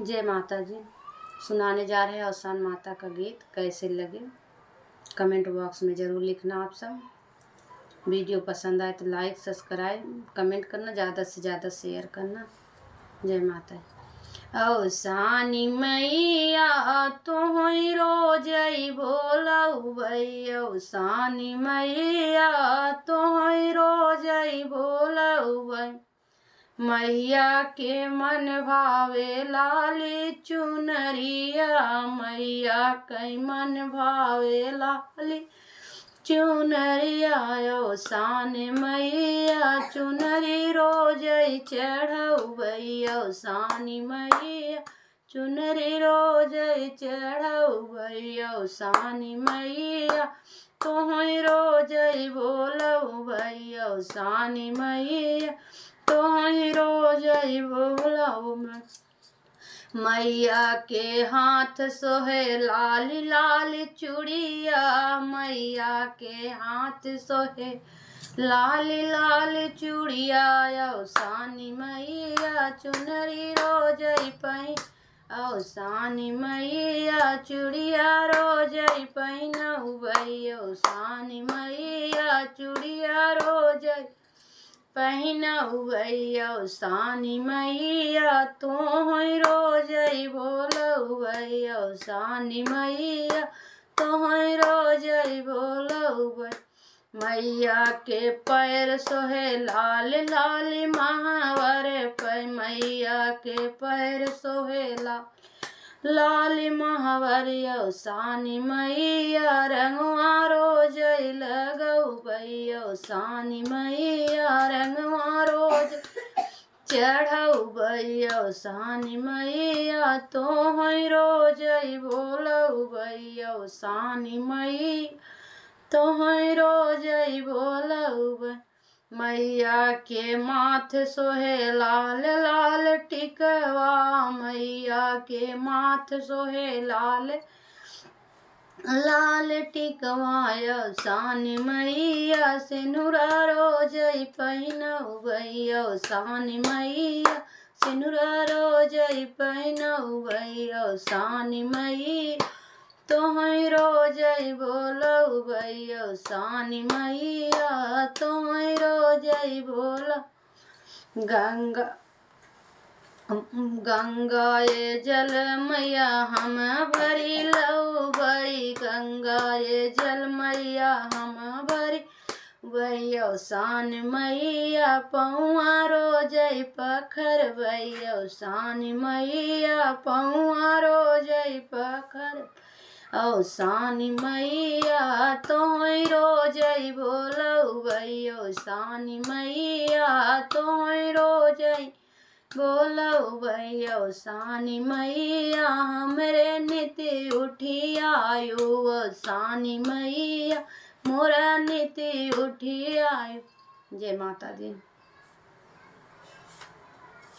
जय माता जी। सुनाने जा रहे हैं अवसान माता का गीत। कैसे लगे कमेंट बॉक्स में ज़रूर लिखना। आप सब वीडियो पसंद आए तो लाइक सब्सक्राइब कमेंट करना, ज़्यादा से ज़्यादा शेयर करना। जय माता। अवसानी मैया तुहई रोजई बोलऊ भई, अवसानी मैया तुहई रोजई बोलऊ भई। मैया के मन भावे लाली चुनरिया, मैया के मन भावे लाली चुनरिया। अवसान मैया चुनरी रोजई चढ़ऊ भई, अवसानी मैया चुनरी रोजई चढ़ऊ भई। अवसानी मैया तुहई रोजई बोलऊ भई, अवसानी मैया तुहई रोजई बोलऊ। मैया के हाथ सोहे लाली लाली चूड़िया, मैया के हाथ सोहे लाली लाली चूड़िया। अवसानी मैया चुनरी रोजई पही, अवसानी मैया चूड़िया रोजई पहिनऊ भई, अवसानी मैया चूड़िया रोजई पहिनऊ भई। अवसानी मैया तुहई रोजई बोलऊ भई, अवसानी मैया तुहई रोजई बोलऊ भई। मैया के पैर सोहे लाल लाल महावर पे, मैया के पैर सोहे लाल महावर। अवसानी मैया रंगवा रोजई लगऊ भई, अवसानी मैया रंगवा रोज चढ़ऊ भई। अवसानी मैया तुहई रोजई बोलऊ भई, अवसानी मैया तुहई रोजई बोलऊ भई। मैया के माथ सोहे लाल लाल टिकवा, मैया के माथ सोहे लाल लाल टिकवा। अवसानी मैया सिनुरा रोजई पहिनऊ भई, अवसानी मैया सिनुरा रोजई पहिनऊ भई। अवसानी मैया तुहई रोजई बोलऊ भई, अवसानी मैया तुहई रोजई बोलऊ। गंगाए जल मैया हम भरी लऊ भई, गंगाए जल मैया हम भरी भई। अवसान मैया पौआ रोजई पखर भई, अवसानी मैया पौआ रोजई पखर। अवसानी मैया तुहई रोजई बोलऊ भई, अवसानी मैया तुहई रोजई बोलऊ भई। अवसानी मैया हमरे निति उठी आयु, अवसानी मैया मोरा निति उठी आयु। जय माता दी।